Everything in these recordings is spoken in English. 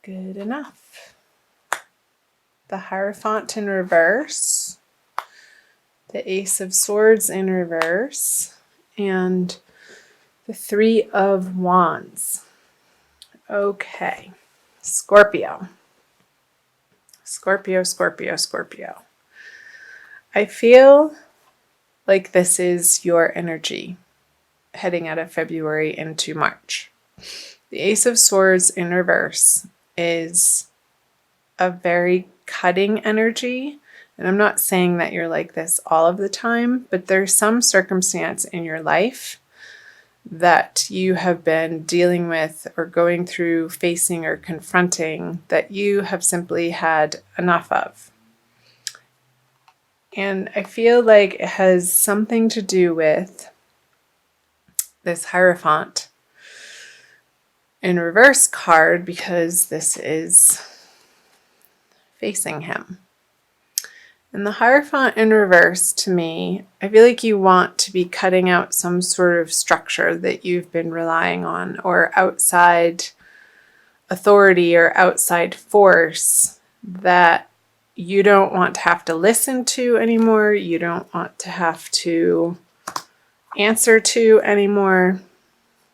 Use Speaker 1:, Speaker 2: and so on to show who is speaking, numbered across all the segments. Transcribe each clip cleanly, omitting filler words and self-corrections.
Speaker 1: Good enough. The Hierophant in reverse, the Ace of Swords in reverse, and the Three of Wands. Okay, Scorpio. Scorpio, Scorpio, Scorpio. I feel like this is your energy heading out of February into March. The Ace of Swords in reverse is a very cutting energy. And I'm not saying that you're like this all of the time, but there's some circumstance in your life that you have been dealing with or going through, facing or confronting that you have simply had enough of. And I feel like it has something to do with this Hierophant in reverse card, because this is facing him. And the Hierophant in reverse, to me, I feel like you want to be cutting out some sort of structure that you've been relying on, or outside authority or outside force that you don't want to have to listen to anymore. You don't want to have to answer to anymore,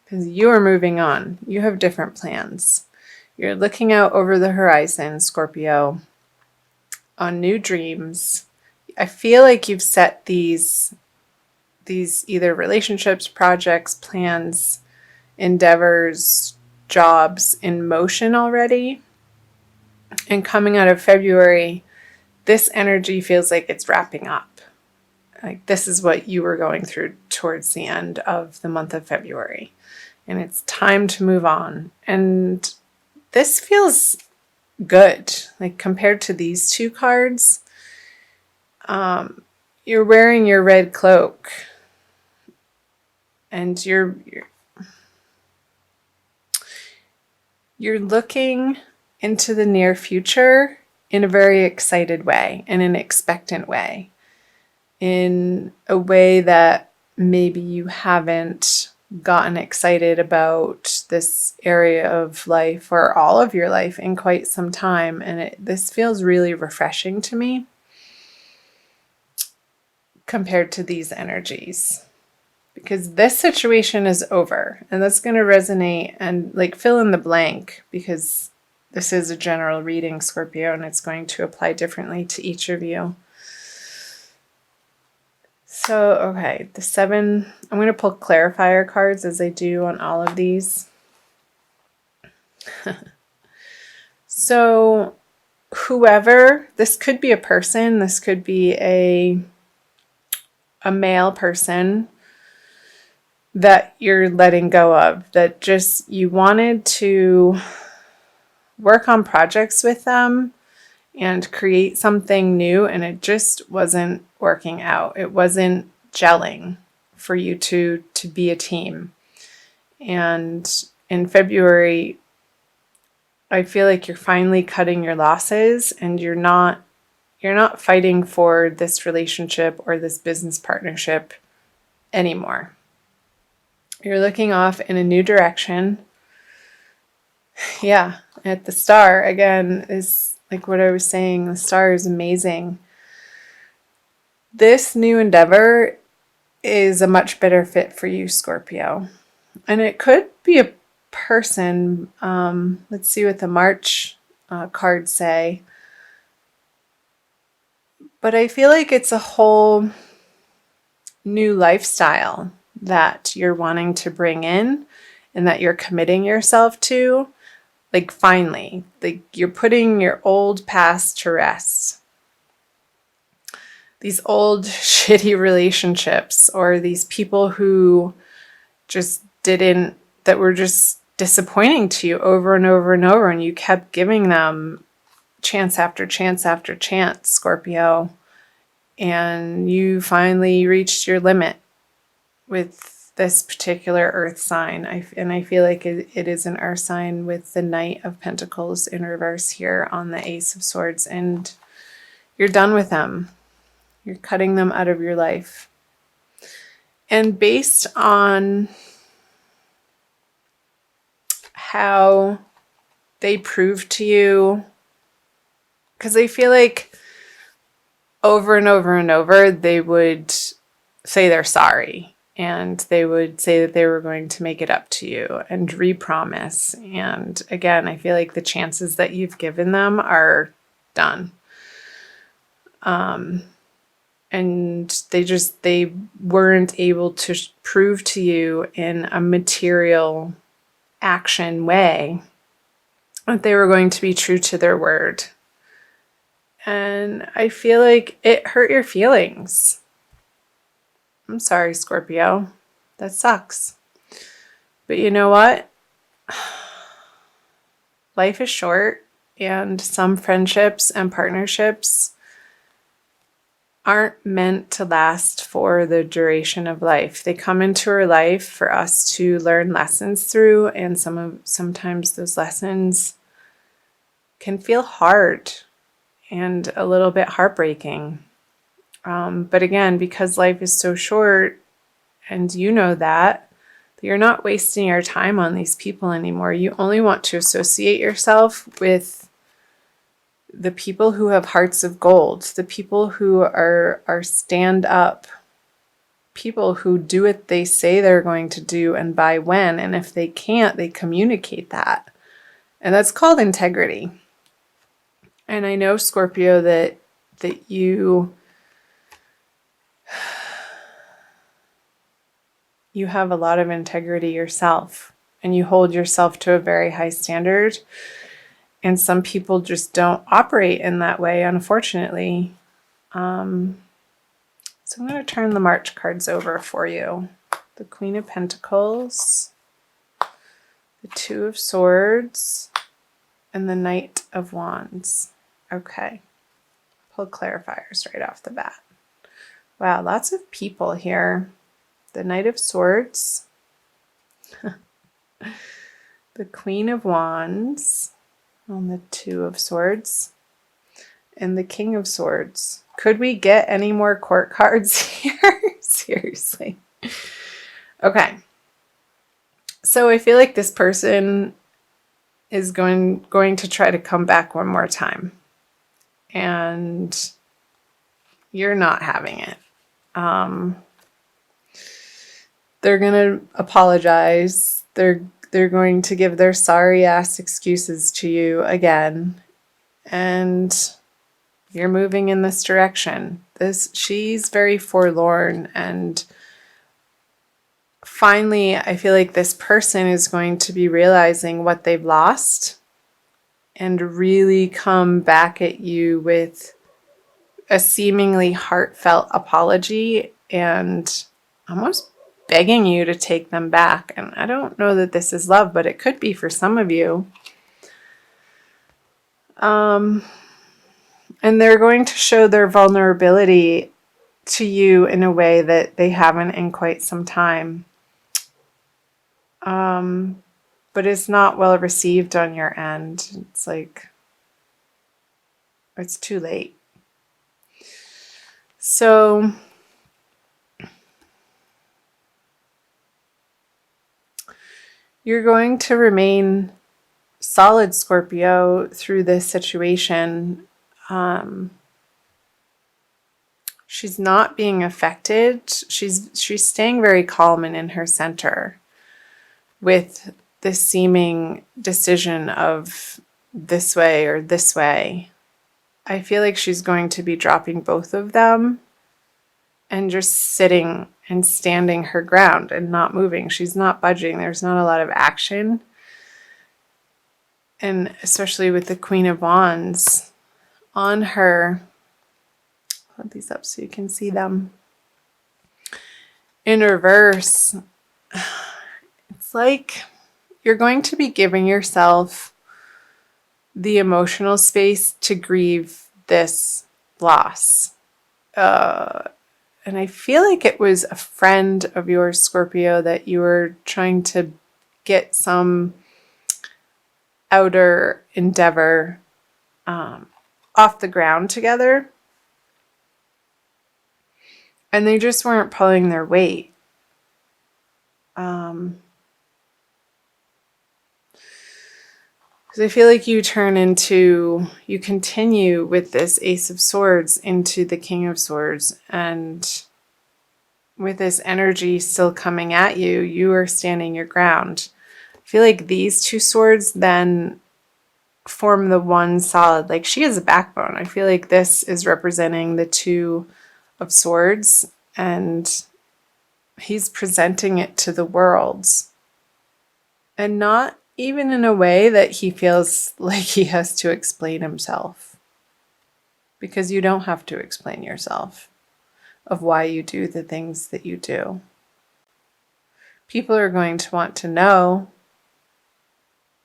Speaker 1: because you are moving on. You have different plans. You're looking out over the horizon, Scorpio, on new dreams. I feel like you've set these either relationships, projects, plans, endeavors, jobs in motion already. And coming out of February, this energy feels like it's wrapping up. Like this is what you were going through towards the end of the month of February. And it's time to move on. And this feels good. Like compared to these two cards, you're wearing your red cloak. And you're looking into the near future in a very excited way, in an expectant way, in a way that maybe you haven't gotten excited about this area of life or all of your life in quite some time. And this feels really refreshing to me compared to these energies, because this situation is over. And that's going to resonate and like fill in the blank, because this is a general reading, Scorpio, and it's going to apply differently to each of you. So, okay, the 7, I'm going to pull clarifier cards as I do on all of these. So, whoever, this could be a person, this could be a male person that you're letting go of, that just you wanted to work on projects with them and create something new, and it just wasn't working out. It wasn't gelling for you to be a team. And in February, I feel like you're finally cutting your losses, and you're not fighting for this relationship or this business partnership anymore. You're looking off in a new direction. Yeah, at the star again is like what I was saying. The star is amazing. This new endeavor is a much better fit for you, Scorpio. And it could be a person. Let's see what the March cards say. But I feel like it's a whole new lifestyle that you're wanting to bring in and that you're committing yourself to. Like finally, like you're putting your old past to rest. These old shitty relationships, or these people who just that were just disappointing to you over and over and over, and you kept giving them chance after chance after chance, Scorpio, and you finally reached your limit with this particular earth sign. And I feel like it is an earth sign with the Knight of Pentacles in reverse here on the Ace of Swords, and you're done with them. You're cutting them out of your life. And based on how they prove to you, because I feel like over and over and over, they would say they're sorry. And they would say that they were going to make it up to you and re-promise. And again, I feel like the chances that you've given them are done. And they weren't able to prove to you in a material action way that they were going to be true to their word. And I feel like it hurt your feelings. I'm sorry, Scorpio. That sucks. But you know what? Life is short, and some friendships and partnerships aren't meant to last for the duration of life. They come into our life for us to learn lessons through, and sometimes those lessons can feel hard and a little bit heartbreaking. But again, because life is so short, and you know that you're not wasting your time on these people anymore. You only want to associate yourself with the people who have hearts of gold, the people who are stand up, people who do what they say they're going to do and by when. And if they can't, they communicate that. And that's called integrity. And I know, Scorpio, that you have a lot of integrity yourself, and you hold yourself to a very high standard. And some people just don't operate in that way, unfortunately. So I'm going to turn the March cards over for you. The Queen of Pentacles, the Two of Swords, and the Knight of Wands. Okay. Pull clarifiers right off the bat. Wow, lots of people here. The Knight of Swords, the Queen of Wands, on the Two of Swords, and the King of Swords. Could we get any more court cards here? Seriously. Okay. So I feel like this person is going to try to come back one more time. And you're not having it. They're going to apologize. They're going to give their sorry ass excuses to you again. And you're moving in this direction. She's very forlorn, and finally I feel like this person is going to be realizing what they've lost and really come back at you with a seemingly heartfelt apology and almost begging you to take them back. And I don't know that this is love, but it could be for some of you. And they're going to show their vulnerability to you in a way that they haven't in quite some time. But it's not well received on your end. It's like, it's too late. So you're going to remain solid, Scorpio, through this situation. She's not being affected. She's staying very calm and in her center with the seeming decision of this way or this way. I feel like she's going to be dropping both of them and just sitting and standing her ground and not moving. She's not budging. There's not a lot of action. And especially with the Queen of Wands on her, hold these up so you can see them. In reverse, it's like you're going to be giving yourself the emotional space to grieve this loss. And I feel like it was a friend of yours, Scorpio, that you were trying to get some outer endeavor off the ground together. And they just weren't pulling their weight. Because I feel like you continue with this Ace of Swords into the King of Swords, and with this energy still coming at you, you are standing your ground. I feel like these two swords then form the one solid, like she has a backbone. I feel like this is representing the Two of Swords, and he's presenting it to the worlds. And not even in a way that he feels like he has to explain himself. Because you don't have to explain yourself of why you do the things that you do. People are going to want to know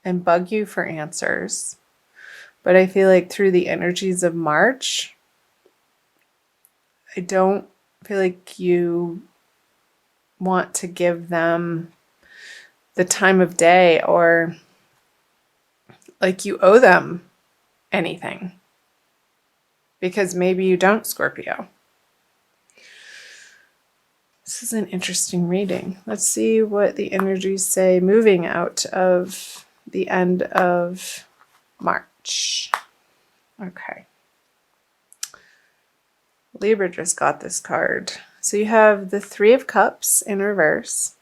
Speaker 1: and bug you for answers. But I feel like through the energies of March, I don't feel like you want to give them the time of day or like you owe them anything. Because maybe you don't, Scorpio. This is an interesting reading. Let's see what the energies say moving out of the end of March. Okay. Libra just got this card. So you have the Three of Cups in reverse.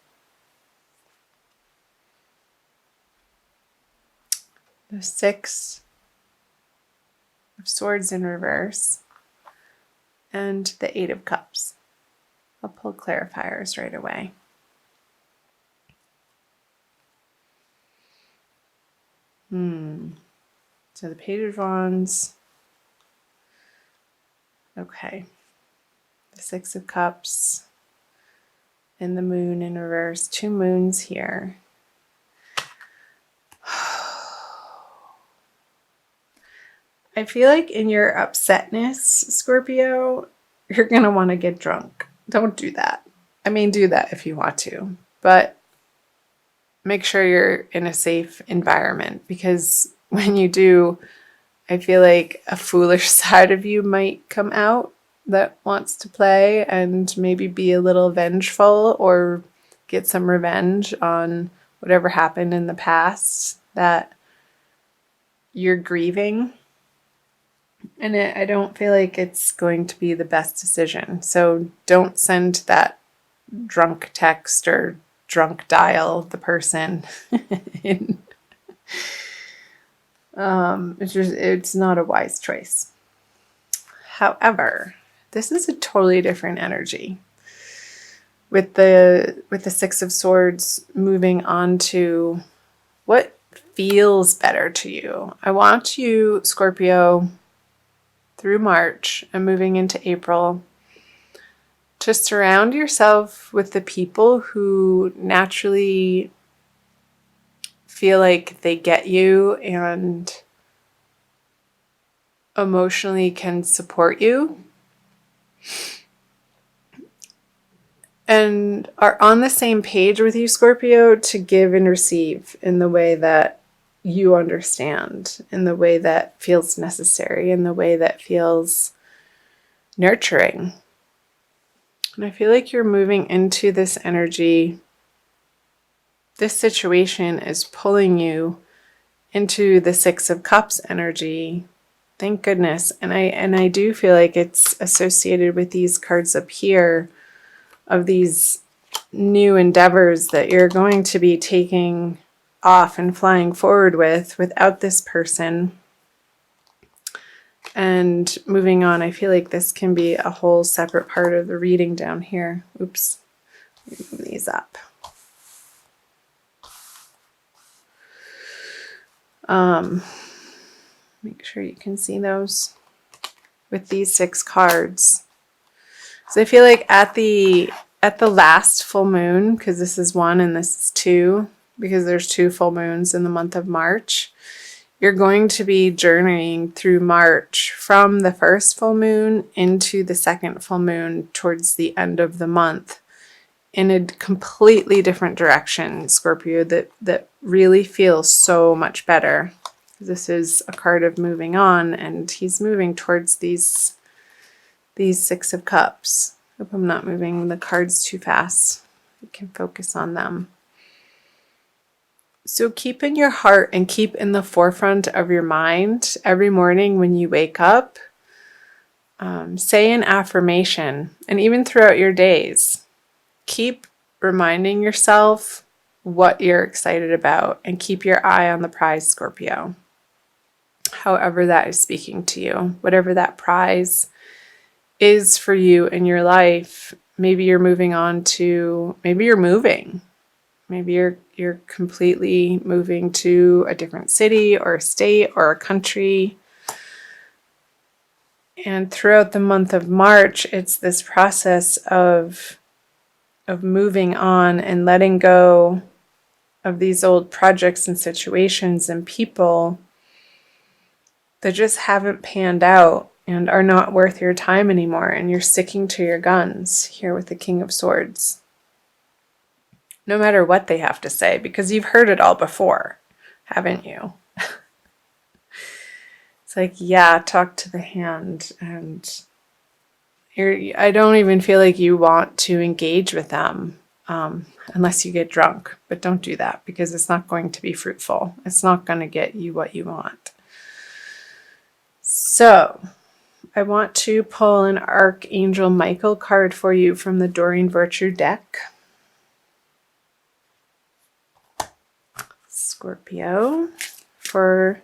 Speaker 1: The Six of Swords in reverse. And the Eight of Cups. I'll pull clarifiers right away. So the Page of Wands. Okay. The Six of Cups. And the Moon in reverse. Two moons here. I feel like in your upsetness, Scorpio, you're going to want to get drunk. Don't do that. I mean, do that if you want to, but make sure you're in a safe environment, because when you do, I feel like a foolish side of you might come out that wants to play and maybe be a little vengeful or get some revenge on whatever happened in the past that you're grieving. And I don't feel like it's going to be the best decision. So don't send that drunk text or drunk dial the person. It's not a wise choice. However, this is a totally different energy. With the Six of Swords moving on to what feels better to you. I want you, Scorpio, through March and moving into April, to surround yourself with the people who naturally feel like they get you and emotionally can support you and are on the same page with you, Scorpio, to give and receive in the way that you understand, in the way that feels necessary, in the way that feels nurturing. And I feel like you're moving into this energy. This situation is pulling you into the Six of Cups energy. Thank goodness. And I do feel like it's associated with these cards up here of these new endeavors that you're going to be taking off and flying forward without this person. And moving on, I feel like this can be a whole separate part of the reading down here. Oops. Move these up. Make sure you can see those with these 6 cards. So I feel like at the last full moon, because this is 1 and this is 2, because there's 2 full moons in the month of March, you're going to be journeying through March from the first full moon into the second full moon towards the end of the month in a completely different direction, Scorpio, that really feels so much better. This is a card of moving on, and he's moving towards these 6 of Cups. Hope I'm not moving the cards too fast. I can focus on them. So keep in your heart and keep in the forefront of your mind every morning when you wake up. Say an affirmation, and even throughout your days, keep reminding yourself what you're excited about and keep your eye on the prize, Scorpio. However that is speaking to you, whatever that prize is for you in your life. Maybe you're moving on to, maybe you're moving. Maybe you're completely moving to a different city or a state or a country. And throughout the month of March, it's this process of moving on and letting go of these old projects and situations and people that just haven't panned out and are not worth your time anymore. And you're sticking to your guns here with the King of Swords. No matter what they have to say, because you've heard it all before, haven't you? It's like, yeah, talk to the hand, and I don't even feel like you want to engage with them unless you get drunk. But don't do that, because it's not going to be fruitful. It's not going to get you what you want. So I want to pull an Archangel Michael card for you from the Doreen Virtue deck. Scorpio, for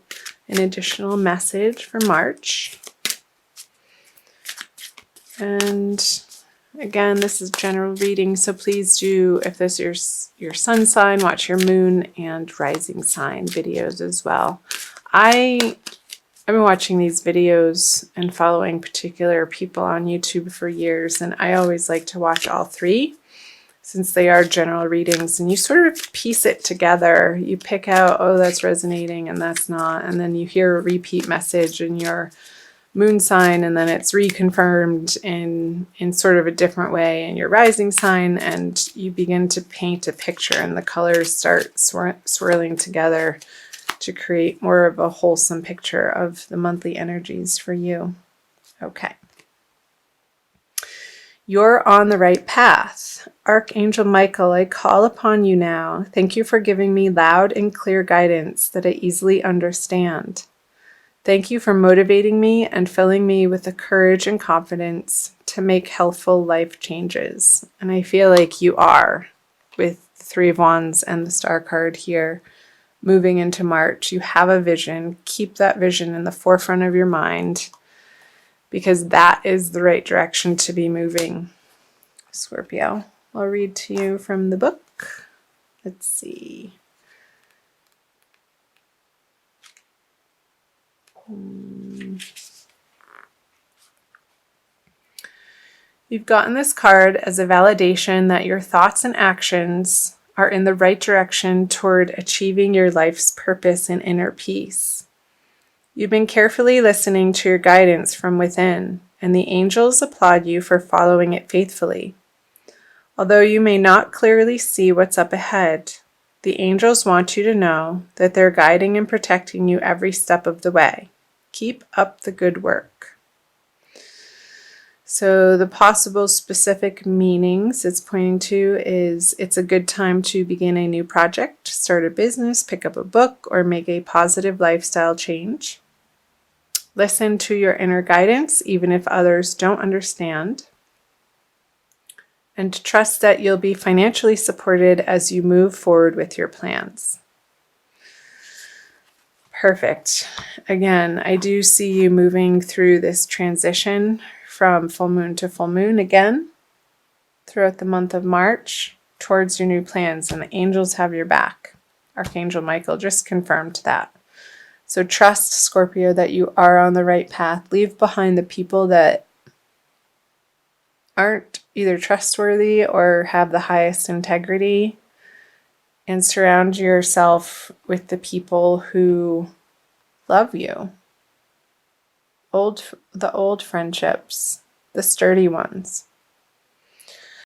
Speaker 1: an additional message for March. And again, this is general reading, so please do, if this is your sun sign, watch your moon and rising sign videos as well. I've been watching these videos and following particular people on YouTube for years, and I always like to watch all three since they are general readings, and you sort of piece it together. You pick out, oh, that's resonating and that's not, and then you hear a repeat message in your moon sign, and then it's reconfirmed in sort of a different way in your rising sign, and you begin to paint a picture, and the colors start swirling together to create more of a wholesome picture of the monthly energies for you. Okay. You're on the right path. Archangel Michael, I call upon you now. Thank you for giving me loud and clear guidance that I easily understand. Thank you for motivating me and filling me with the courage and confidence to make healthful life changes. And I feel like you are, with the Three of Wands and the Star card here. Moving into March, you have a vision. Keep that vision in the forefront of your mind, because that is the right direction to be moving, Scorpio. I'll read to you from the book. Let's see. You've gotten this card as a validation that your thoughts and actions are in the right direction toward achieving your life's purpose and inner peace. You've been carefully listening to your guidance from within, and the angels applaud you for following it faithfully. Although you may not clearly see what's up ahead, the angels want you to know that they're guiding and protecting you every step of the way. Keep up the good work. So the possible specific meanings it's pointing to is it's a good time to begin a new project, start a business, pick up a book, or make a positive lifestyle change. Listen to your inner guidance, even if others don't understand. And trust that you'll be financially supported as you move forward with your plans. Perfect. Again, I do see you moving through this transition from full moon to full moon again throughout the month of March towards your new plans, and the angels have your back. Archangel Michael just confirmed that. So trust, Scorpio, that you are on the right path. Leave behind the people that aren't either trustworthy or have the highest integrity, and surround yourself with the people who love you. The old friendships, the sturdy ones.